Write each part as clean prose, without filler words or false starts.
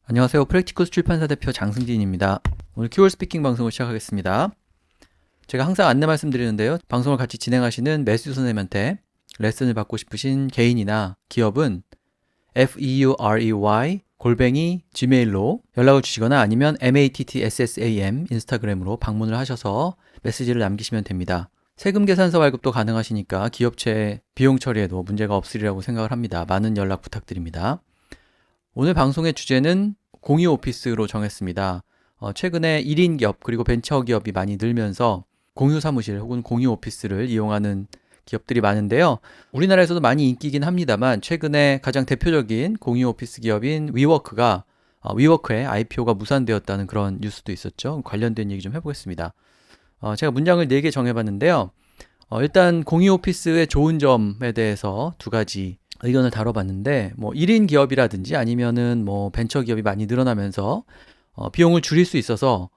안녕하세요. 프랙티쿠스 출판사 대표 장승진입니다. 오늘 키워드 스피킹 방송을 시작하겠습니다. 제가 항상 안내 말씀드리는데요. 방송을 같이 진행하시는 매튜 선생님한테 레슨을 받고 싶으신 개인이나 기업은 FEUREY gmail로 연락을 주시거나 아니면 MATTSSAM 인스타그램으로 방문을 하셔서 메시지를 남기시면 됩니다. 세금 계산서 발급도 가능하시니까 기업체 비용 처리에도 문제가 없으리라고 생각을 합니다. 많은 연락 부탁드립니다. 오늘 방송의 주제는 공유 오피스로 정했습니다. 최근에 1인 기업 그리고 벤처 기업이 많이 늘면서 공유 사무실 혹은 공유 오피스를 이용하는 기업들이 많은데요. 우리나라에서도 많이 인기긴 합니다만 최근에 가장 대표적인 공유 오피스 기업인 위워크가 위워크의 IPO가 무산되었다는 그런 뉴스도 있었죠. 관련된 얘기 좀 해보겠습니다. 제가 문장을 4개 정해봤는데요. 일단 공유 오피스의 좋은 점에 대해서 두 가지 의견을 다뤄봤는데, 1인 기업이라든지 아니면은 벤처 기업이 많이 늘어나면서 비용을 줄일 수 있어서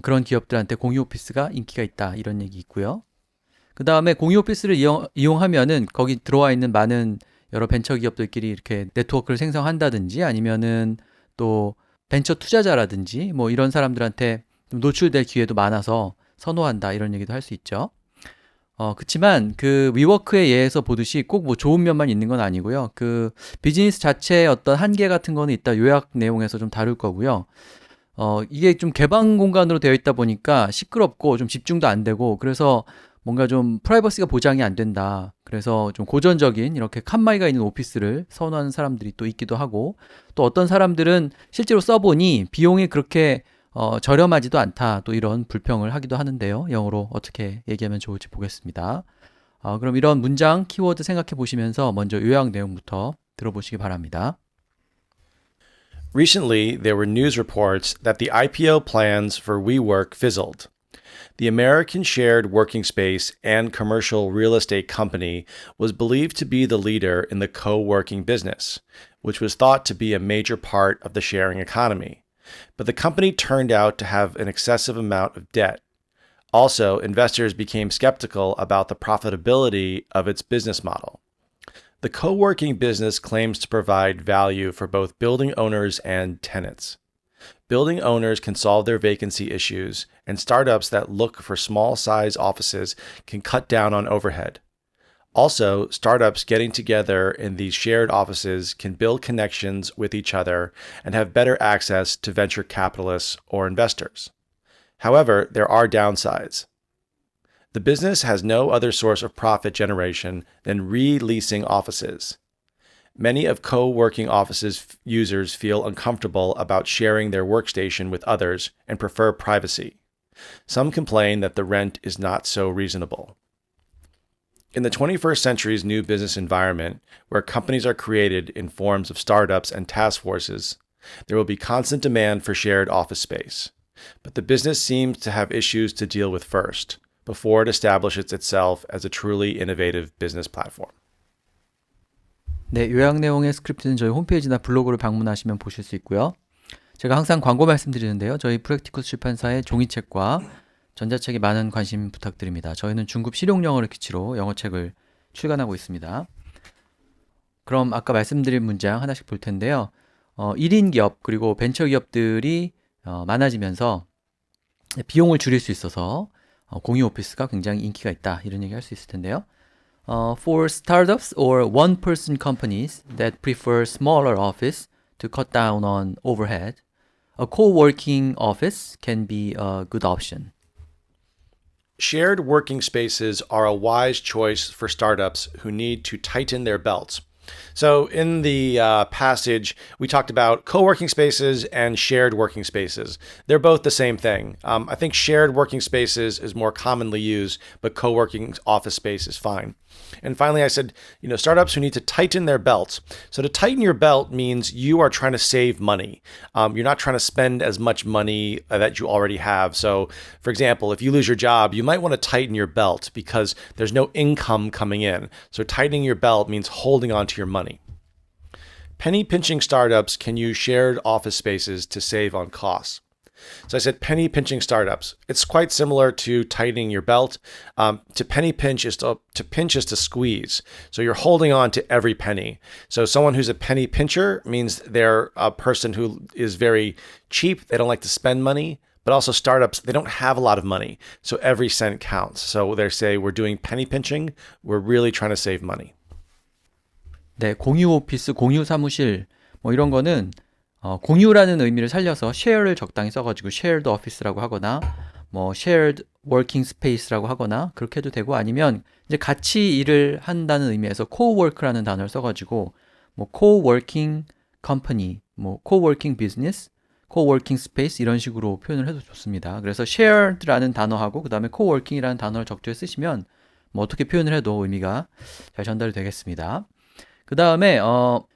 그런 기업들한테 공유 오피스가 인기가 있다 이런 얘기 있고요. 그 다음에 공유 오피스를 이용하면은 거기 들어와 있는 많은 여러 벤처 기업들끼리 이렇게 네트워크를 생성한다든지 아니면은 또 벤처 투자자라든지 이런 사람들한테 좀 노출될 기회도 많아서 선호한다 이런 얘기도 할 수 있죠. 그치만 그 위워크에 의해서 보듯이 꼭 좋은 면만 있는 건 아니고요. 그 비즈니스 자체의 어떤 한계 같은 거는 이따 요약 내용에서 좀 다룰 거고요. 이게 좀 개방 공간으로 되어 있다 보니까 시끄럽고 좀 집중도 안 되고 그래서 뭔가 좀 프라이버시가 보장이 안 된다. 그래서 좀 고전적인 이렇게 칸막이가 있는 오피스를 선호하는 사람들이 또 있기도 하고 또 어떤 사람들은 실제로 써보니 비용이 그렇게 저렴하지도 않다. 또 이런 불평을 하기도 하는데요. 영어로 어떻게 얘기하면 좋을지 보겠습니다. 그럼 이런 문장, 키워드 생각해 보시면서 먼저 요약 내용부터 들어보시기 바랍니다. Recently, there were news reports that the IPO plans for WeWork fizzled. The American shared working space and commercial real estate company was believed to be the leader in the co working business, which was thought to be a major part of the sharing economy. But the company turned out to have an excessive amount of debt. Also, investors became skeptical about the profitability of its business model. The co working business claims to provide value for both building owners and tenants. Building owners can solve their vacancy issues, and startups that look for small size offices can cut down on overhead. Also, startups getting together in these shared offices can build connections with each other and have better access to venture capitalists or investors. However, there are downsides. The business has no other source of profit generation than re-leasing offices. Many of co-working offices users feel uncomfortable about sharing their workstation with others and prefer privacy. Some complain that the rent is not so reasonable. In the 21st century's new business environment, where companies are created in forms of startups and task forces, there will be constant demand for shared office space. But the business seems to have issues to deal with first, before it establishes itself as a truly innovative business platform. 네, 요약 내용의 스크립트는 저희 홈페이지나 블로그를 방문하시면 보실 수 있고요. 제가 항상 광고 말씀드리는데요. 저희 프랙티쿠스 출판사의 종이책과 전자책에 많은 관심 부탁드립니다. 저희는 중급 실용영어를 기치로 영어책을 출간하고 있습니다. 그럼 아까 말씀드린 문장 하나씩 볼 텐데요. 1인 기업 그리고 벤처 기업들이 많아지면서 비용을 줄일 수 있어서 공유 오피스가 굉장히 인기가 있다. 이런 얘기 할 수 있을 텐데요. For startups or one-person companies that prefer smaller office to cut down on overhead, a co-working office can be a good option. Shared working spaces are a wise choice for startups who need to tighten their belts. So, in the passage, we talked about co-working spaces and shared working spaces. They're both the same thing. I think shared working spaces is more commonly used, but co-working office space is fine. And finally, I said, startups who need to tighten their belts. So to tighten your belt means you are trying to save money. You're not trying to spend as much money that you already have. So, for example, if you lose your job, you might want to tighten your belt because there's no income coming in. So tightening your belt means holding on to your money. Penny pinching startups can use shared office spaces to save on costs. So I said penny pinching startups. It's quite similar to tightening your belt. To penny pinch is to pinch is to squeeze. So you're holding on to every penny. So someone who's a penny pincher means they're a person who is very cheap. They don't like to spend money. But also startups, they don't have a lot of money. So every cent counts. So they say we're doing penny pinching. We're really trying to save money. 네, 공유 오피스, 공유 사무실 뭐 이런 거는 공유라는 의미를 살려서 share를 적당히 써가지고 shared office라고 하거나 뭐 shared working space라고 하거나 그렇게 해도 되고 아니면 이제 같이 일을 한다는 의미에서 co-work라는 단어를 써가지고 뭐 co-working company, 뭐 co-working business, co-working space 이런 식으로 표현을 해도 좋습니다. 그래서 shared라는 단어하고 그 다음에 co-working이라는 단어를 적절히 쓰시면 뭐 어떻게 표현을 해도 의미가 잘 전달이 되겠습니다. 그 다음에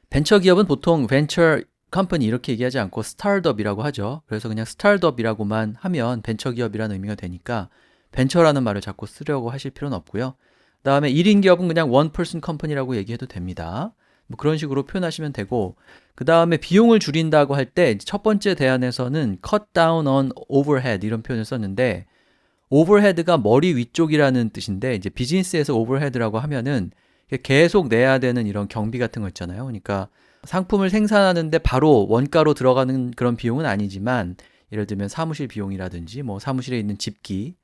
벤처기업은 보통 벤처 컴퍼니 이렇게 얘기하지 않고 스타트업이라고 하죠. 그래서 그냥 스타트업이라고만 하면 벤처기업이라는 의미가 되니까 벤처라는 말을 자꾸 쓰려고 하실 필요는 없고요. 그 다음에 1인 기업은 그냥 one person company라고 얘기해도 됩니다. 뭐 그런 식으로 표현하시면 되고 그 다음에 비용을 줄인다고 할 때 첫 번째 대안에서는 cut down on overhead 이런 표현을 썼는데 overhead가 머리 위쪽이라는 뜻인데 이제 비즈니스에서 overhead라고 하면은 계속 내야 되는 이런 경비 같은 거 있잖아요. 그러니까 상품을 생산하는데 바로 원가로 들어가는 그런 비용은 아니지만 예를 들면 사무실 비용이라든지 뭐 사무실에 있는 집기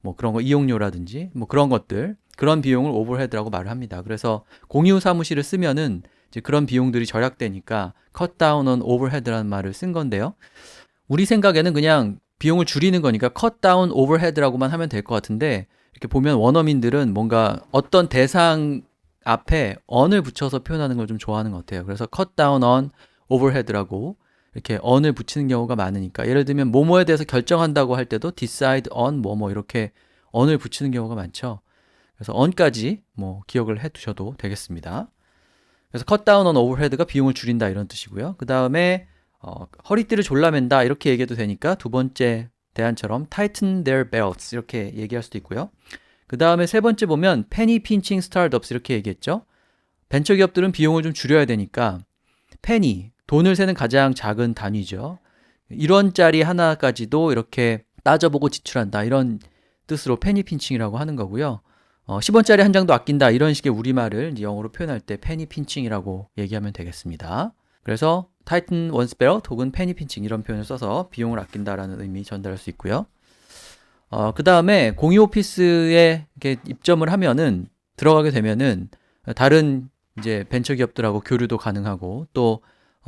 뭐 그런 거 이용료라든지 뭐 그런 것들 그런 비용을 오버헤드라고 말을 합니다. 그래서 공유 사무실을 쓰면은 이제 그런 비용들이 절약되니까 cut down on overhead라는 말을 쓴 건데요. 우리 생각에는 그냥 비용을 줄이는 거니까 cut down overhead라고만 하면 될 것 같은데 이렇게 보면 원어민들은 뭔가 어떤 대상 앞에 on을 붙여서 표현하는 걸 좀 좋아하는 것 같아요. 그래서 cut down on overhead라고 이렇게 on을 붙이는 경우가 많으니까 예를 들면 뭐뭐에 대해서 결정한다고 할 때도 decide on 뭐뭐 이렇게 on을 붙이는 경우가 많죠. 그래서 on까지 뭐 기억을 해 두셔도 되겠습니다. 그래서 cut down on overhead가 비용을 줄인다 이런 뜻이고요. 그 다음에 허리띠를 졸라맨다 이렇게 얘기해도 되니까 두 번째 대안처럼 tighten their belts 이렇게 얘기할 수도 있고요. 그 다음에 세 번째 보면 penny pinching startups 이렇게 얘기했죠. 벤처기업들은 비용을 좀 줄여야 되니까 penny, 돈을 세는 가장 작은 단위죠. 1원짜리 하나까지도 이렇게 따져보고 지출한다 이런 뜻으로 penny pinching이라고 하는 거고요. 10원짜리 한 장도 아낀다 이런 식의 우리말을 이제 영어로 표현할 때 penny pinching이라고 얘기하면 되겠습니다. 그래서 tighten one's belt 혹은 penny pinching 이런 표현을 써서 비용을 아낀다라는 의미 전달할 수 있고요. 그 다음에 공유 오피스에 이렇게 입점을 하면은 들어가게 되면은 다른 이제 벤처 기업들하고 교류도 가능하고 또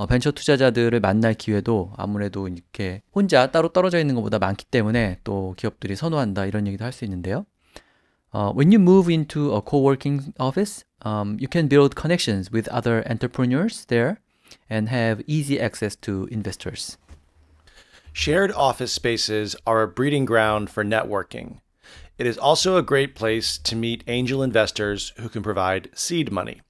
벤처 투자자들을 만날 기회도 아무래도 이렇게 혼자 따로 떨어져 있는 것보다 많기 때문에 또 기업들이 선호한다 이런 얘기도 할 수 있는데요. When you move into a co-working office, you can build connections with other entrepreneurs there and have easy access to investors. Shared office spaces are a breeding ground for networking. It is also a great place to meet angel investors who can provide seed money.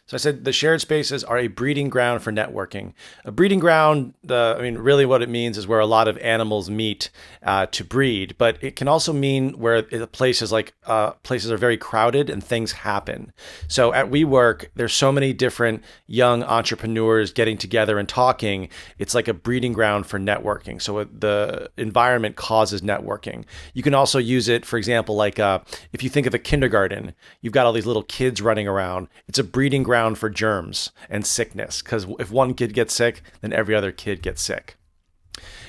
So I said the shared spaces are a breeding ground for networking. A breeding ground, really what it means is where a lot of animals meet to breed, but it can also mean where places are very crowded and things happen. So at WeWork, there's so many different young entrepreneurs getting together and talking. It's like a breeding ground for networking. So the environment causes networking. You can also use it, for example, like if you think of a kindergarten, you've got all these little kids running around. It's a breeding ground for germs and sickness, because if one kid gets sick, then every other kid gets sick.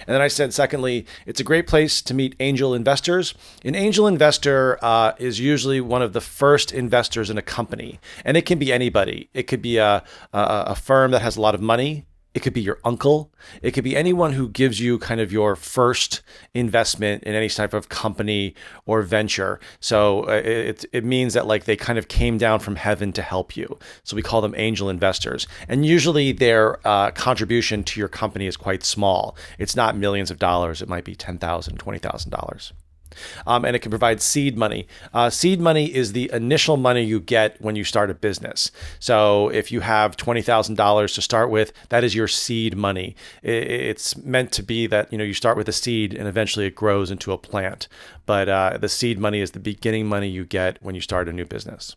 And then I said, secondly, it's a great place to meet angel investors. An angel investor is usually one of the first investors in a company, and it can be anybody. It could be a firm that has a lot of money. It could be your uncle. It could be anyone who gives you kind of your first investment in any type of company or venture. So it means that like they kind of came down from heaven to help you. So we call them angel investors. And usually their contribution to your company is quite small. It's not millions of dollars. It might be $10,000, $20,000. And it can provide seed money. Seed money is the initial money you get when you start a business. So if you have $20,000 to start with, that is your seed money. It's meant to be that you start with a seed and eventually it grows into a plant. But the seed money is the beginning money you get when you start a new business.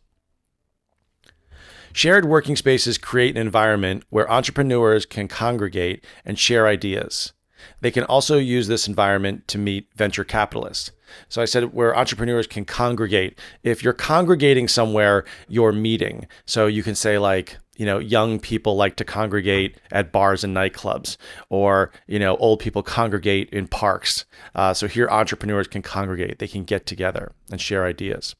Shared working spaces create an environment where entrepreneurs can congregate and share ideas. They can also use this environment to meet venture capitalists. So I said where entrepreneurs can congregate. If you're congregating somewhere, you're meeting. So you can say like, young people like to congregate at bars and nightclubs, or, old people congregate in parks. So here entrepreneurs can congregate. They can get together and share ideas.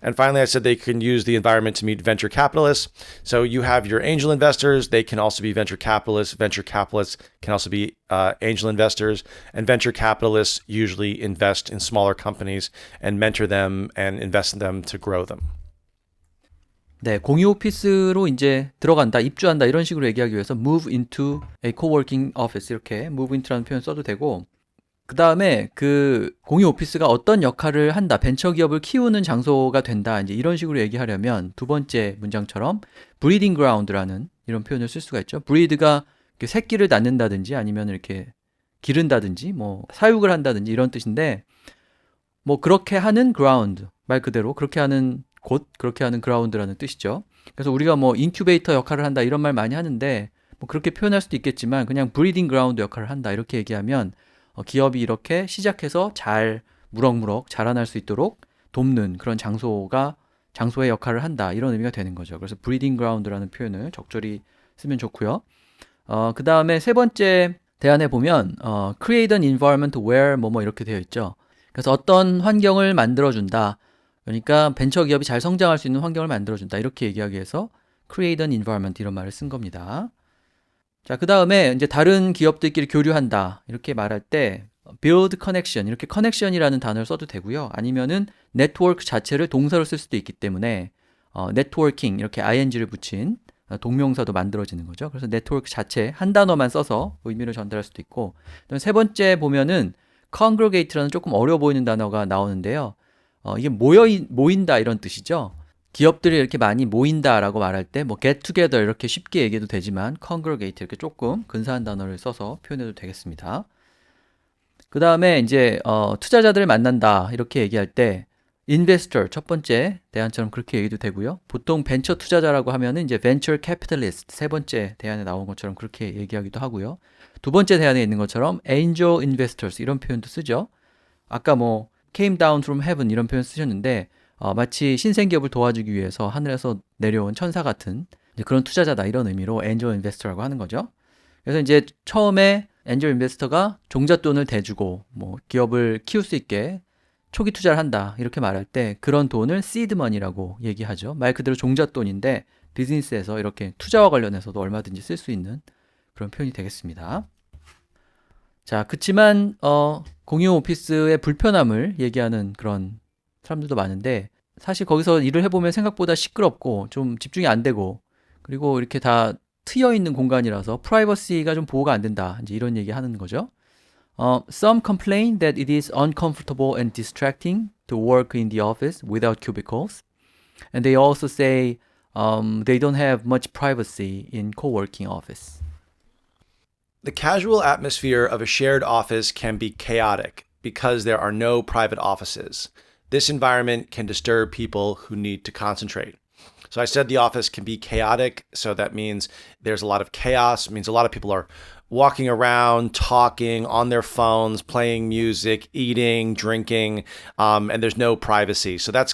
And finally, I said they can use the environment to meet venture capitalists. So you have your angel investors. They can also be venture capitalists. Venture capitalists can also be angel investors. And venture capitalists usually invest in smaller companies and mentor them and invest in them to grow them. 네, 공유 오피스로 이제 들어간다, 입주한다 이런 식으로 얘기하기 위해서 move into a coworking office 이렇게 move into라는 표현 써도 되고, 그 다음에 그 공유 오피스가 어떤 역할을 한다, 벤처기업을 키우는 장소가 된다, 이제 이런 식으로 얘기하려면 두 번째 문장처럼 breeding ground라는 이런 표현을 쓸 수가 있죠. breed가 새끼를 낳는다든지 아니면 이렇게 기른다든지 뭐 사육을 한다든지 이런 뜻인데, 뭐 그렇게 하는 ground, 말 그대로 그렇게 하는 곳, 그렇게 하는 그라운드라는 뜻이죠. 그래서 우리가 뭐 인큐베이터 역할을 한다 이런 말 많이 하는데, 뭐 그렇게 표현할 수도 있겠지만 그냥 브리딩 그라운드 역할을 한다 이렇게 얘기하면 기업이 이렇게 시작해서 잘 무럭무럭 자라날 수 있도록 돕는 그런 장소의 역할을 한다 이런 의미가 되는 거죠. 그래서 브리딩 그라운드라는 표현을 적절히 쓰면 좋고요. 그 다음에 세 번째 대안에 보면 create an environment where 뭐뭐 이렇게 되어 있죠. 그래서 어떤 환경을 만들어준다. 그러니까 벤처기업이 잘 성장할 수 있는 환경을 만들어준다 이렇게 얘기하기 위해서 create an environment 이런 말을 쓴 겁니다. 자, 그 다음에 이제 다른 기업들끼리 교류한다 이렇게 말할 때 build connection 이렇게 connection이라는 단어를 써도 되고요. 아니면은 network 자체를 동사로 쓸 수도 있기 때문에 networking 이렇게 ing를 붙인 동명사도 만들어지는 거죠. 그래서 네트워크 자체 한 단어만 써서 의미를 전달할 수도 있고, 그다음에 세 번째 보면은 congregate라는 조금 어려워 보이는 단어가 나오는데요. 이게 모인다 이런 뜻이죠. 기업들이 이렇게 많이 모인다라고 말할 때 뭐 get together 이렇게 쉽게 얘기해도 되지만 congregate 이렇게 조금 근사한 단어를 써서 표현해도 되겠습니다. 그 다음에 이제 투자자들을 만난다 이렇게 얘기할 때 investor 첫 번째 대안처럼 그렇게 얘기도 되고요. 보통 벤처 투자자라고 하면은 이제 venture capitalist 세 번째 대안에 나온 것처럼 그렇게 얘기하기도 하고요. 두 번째 대안에 있는 것처럼 angel investors 이런 표현도 쓰죠. 아까 뭐 came down from heaven 이런 표현 쓰셨는데 마치 신생기업을 도와주기 위해서 하늘에서 내려온 천사 같은 그런 투자자다 이런 의미로 angel investor라고 하는 거죠. 그래서 이제 처음에 angel investor가 종잣돈을 대주고 뭐 기업을 키울 수 있게 초기 투자를 한다 이렇게 말할 때 그런 돈을 seed money라고 얘기하죠. 말 그대로 종잣돈인데 비즈니스에서 이렇게 투자와 관련해서도 얼마든지 쓸 수 있는 그런 표현이 되겠습니다. 자, 그치만 공유 오피스의 불편함을 얘기하는 그런 사람들도 많은데, 사실 거기서 일을 해보면 생각보다 시끄럽고 좀 집중이 안 되고, 그리고 이렇게 다 트여 있는 공간이라서 프라이버시가 좀 보호가 안 된다 이제 이런 얘기 하는 거죠. Some complain that it is uncomfortable and distracting to work in the office without cubicles, and they also say they don't have much privacy in co-working office. The casual atmosphere of a shared office can be chaotic because there are no private offices. This environment can disturb people who need to concentrate. So I said the office can be chaotic, so that means there's a lot of chaos. It means a lot of people are walking around, talking on their phones, playing music, eating, drinking, and there's no privacy. So that's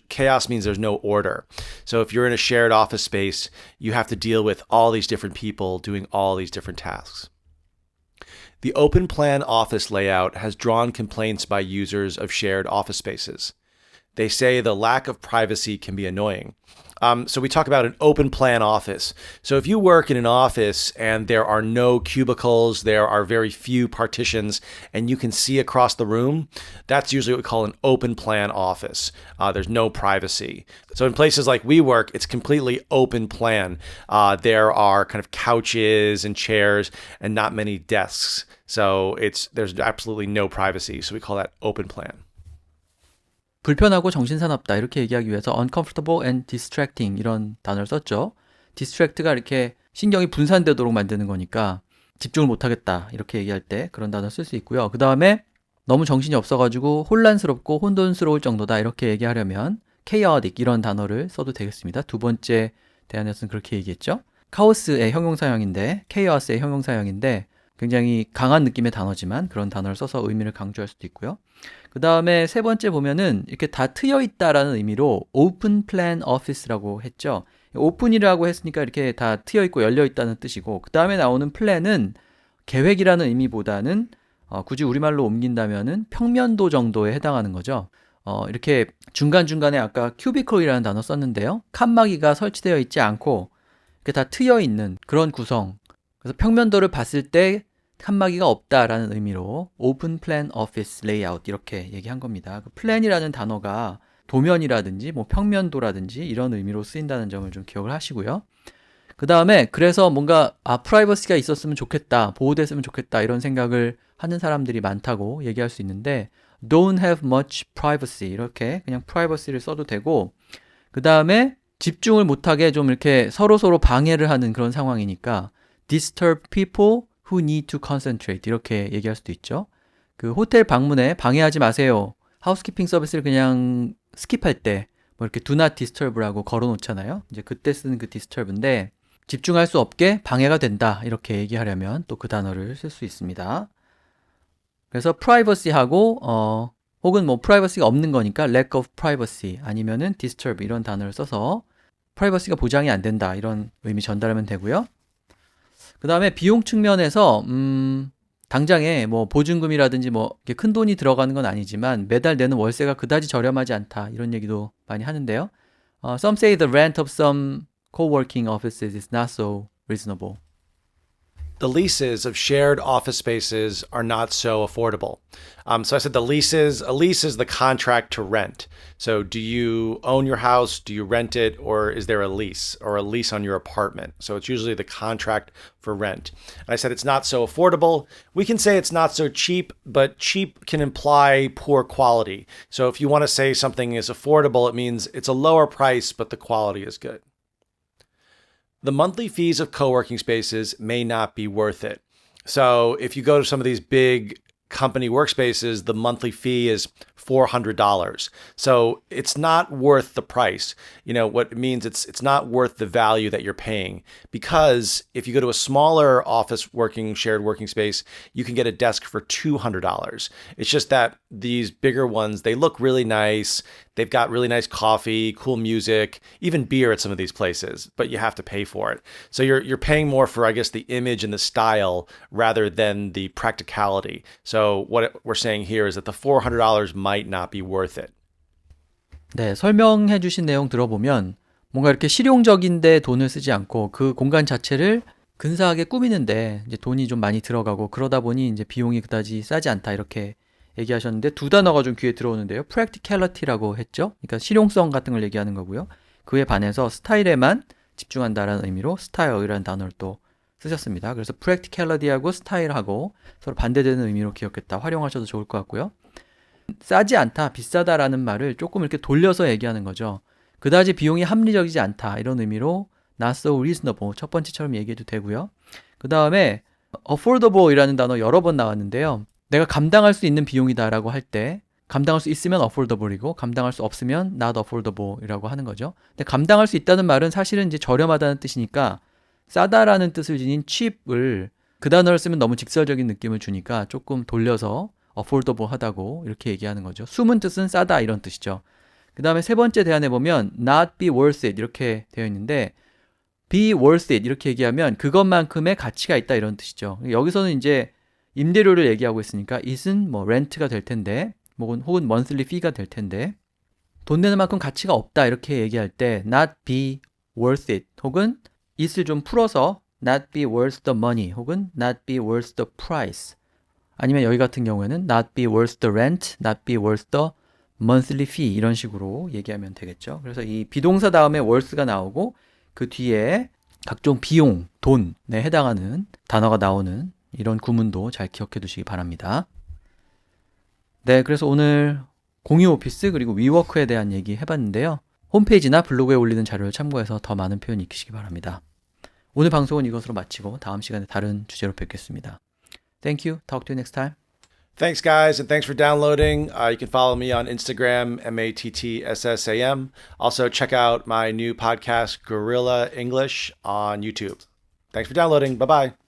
chaos means there's no order. So if you're in a shared office space, you have to deal with all these different people doing all these different tasks. The open plan office layout has drawn complaints by users of shared office spaces. They say the lack of privacy can be annoying. So we talk about an open plan office. So if you work in an office and there are no cubicles, there are very few partitions, and you can see across the room, that's usually what we call an open plan office. There's no privacy. So in places like WeWork, it's completely open plan. There are kind of couches and chairs and not many desks. So there's absolutely no privacy. So we call that open plan. 불편하고 정신사납다 이렇게 얘기하기 위해서 uncomfortable and distracting 이런 단어를 썼죠. distract가 이렇게 신경이 분산되도록 만드는 거니까 집중을 못하겠다 이렇게 얘기할 때 그런 단어 쓸 수 있고요. 그 다음에 너무 정신이 없어가지고 혼란스럽고 혼돈스러울 정도다 이렇게 얘기하려면 chaotic 이런 단어를 써도 되겠습니다. 두 번째 대안에서는 그렇게 얘기했죠. 카오스의 형용사형인데 chaos의 형용사형인데 굉장히 강한 느낌의 단어지만 그런 단어를 써서 의미를 강조할 수도 있고요. 그 다음에 세 번째 보면은 이렇게 다 트여 있다라는 의미로 open plan office라고 했죠. 오픈이라고 했으니까 이렇게 다 트여 있고 열려 있다는 뜻이고, 그 다음에 나오는 플랜은 계획이라는 의미보다는 굳이 우리말로 옮긴다면은 평면도 정도에 해당하는 거죠. 이렇게 중간중간에 아까 큐비클이라는 단어 썼는데요. 칸막이가 설치되어 있지 않고 이렇게 다 트여 있는 그런 구성. 그래서 평면도를 봤을 때 칸막이가 없다라는 의미로 오픈 플랜 오피스 레이아웃 이렇게 얘기한 겁니다. 그 플랜이라는 단어가 도면이라든지 뭐 평면도라든지 이런 의미로 쓰인다는 점을 좀 기억을 하시고요. 그 다음에 그래서 뭔가 프라이버시가 있었으면 좋겠다, 보호됐으면 좋겠다 이런 생각을 하는 사람들이 많다고 얘기할 수 있는데 don't have much privacy 이렇게 그냥 privacy를 써도 되고, 그 다음에 집중을 못하게 좀 이렇게 서로 방해를 하는 그런 상황이니까 disturb people who need to concentrate 이렇게 얘기할 수도 있죠. 그 호텔 방문에 방해하지 마세요. 하우스키핑 서비스를 그냥 스킵할 때 뭐 이렇게 do not disturb라고 걸어 놓잖아요. 이제 그때 쓰는 그 disturb인데 집중할 수 없게 방해가 된다 이렇게 얘기하려면 또 그 단어를 쓸 수 있습니다. 그래서 privacy하고 혹은 뭐 privacy가 없는 거니까 lack of privacy 아니면은 disturb 이런 단어를 써서 privacy가 보장이 안 된다 이런 의미 전달하면 되고요. 그 다음에 비용 측면에서 당장에 뭐 보증금이라든지 뭐 이렇게 큰 돈이 들어가는 건 아니지만 매달 내는 월세가 그다지 저렴하지 않다 이런 얘기도 많이 하는데요. Some say the rent of some co-working offices is not so reasonable. The leases of shared office spaces are not so affordable. So I said a lease is the contract to rent. So do you own your house? Do you rent it? Or is there a lease on your apartment? So it's usually the contract for rent. And I said it's not so affordable. We can say it's not so cheap, but cheap can imply poor quality. So if you want to say something is affordable, it means it's a lower price, but the quality is good. The monthly fees of co-working spaces may not be worth it. So if you go to some of these big company workspaces, the monthly fee is $400. So it's not worth the price. You know, what it means it's not worth the value that you're paying, because if you go to a smaller shared working space, you can get a desk for $200. It's just that these bigger ones, they look really nice. They've got really nice coffee, cool music, even beer at some of these places, but you have to pay for it. So you're paying more for, I guess, the image and the style rather than the practicality. So what we're saying here is that the $400 might not be worth it. 네, 설명해 주신 내용 들어보면 뭔가 이렇게 실용적인데 돈을 쓰지 않고 그 공간 자체를 근사하게 꾸미는데 이제 돈이 좀 많이 들어가고 그러다 보니 이제 비용이 그다지 싸지 않다 이렇게 얘기하셨는데 두 단어가 좀 귀에 들어오는데요. practicality라고 했죠. 그러니까 실용성 같은 걸 얘기하는 거고요. 그에 반해서 스타일에만 집중한다라는 의미로 style이라는 단어를 또 쓰셨습니다. 그래서 practicality하고 스타일하고 서로 반대되는 의미로 기억했다. 활용하셔도 좋을 것 같고요. 싸지 않다, 비싸다라는 말을 조금 이렇게 돌려서 얘기하는 거죠. 그다지 비용이 합리적이지 않다 이런 의미로 not so reasonable 첫 번째처럼 얘기해도 되고요. 그 다음에 affordable이라는 단어 여러 번 나왔는데요. 내가 감당할 수 있는 비용이다라고 할 때 감당할 수 있으면 affordable이고 감당할 수 없으면 not affordable이라고 하는 거죠. 근데 감당할 수 있다는 말은 사실은 이제 저렴하다는 뜻이니까 싸다라는 뜻을 지닌 cheap을 그 단어를 쓰면 너무 직설적인 느낌을 주니까 조금 돌려서 affordable 하다고 이렇게 얘기하는 거죠. 숨은 뜻은 싸다 이런 뜻이죠. 그 다음에 세 번째 대안에 보면 not be worth it 이렇게 되어 있는데 be worth it 이렇게 얘기하면 그것만큼의 가치가 있다 이런 뜻이죠. 여기서는 이제 임대료를 얘기하고 있으니까 it은 뭐 rent가 될 텐데 혹은 monthly fee가 될 텐데 돈 내는 만큼 가치가 없다 이렇게 얘기할 때 not be worth it 혹은 it을 좀 풀어서 not be worth the money 혹은 not be worth the price 아니면 여기 같은 경우에는 not be worth the rent, not be worth the monthly fee 이런 식으로 얘기하면 되겠죠. 그래서 이 비동사 다음에 worth가 나오고 그 뒤에 각종 비용, 돈에 해당하는 단어가 나오는 이런 구문도 잘 기억해 두시기 바랍니다. 네, 그래서 오늘 공유 오피스 그리고 위워크에 대한 얘기 해봤는데요. 홈페이지나 블로그에 올리는 자료를 참고해서 더 많은 표현 익히시기 바랍니다. 오늘 방송은 이것으로 마치고 다음 시간에 다른 주제로 뵙겠습니다. Thank you. Talk to you next time. Thanks, guys, and thanks for downloading. You can follow me on Instagram, MATTSSAM. Also, check out my new podcast, Gorilla English, on YouTube. Thanks for downloading. Bye-bye.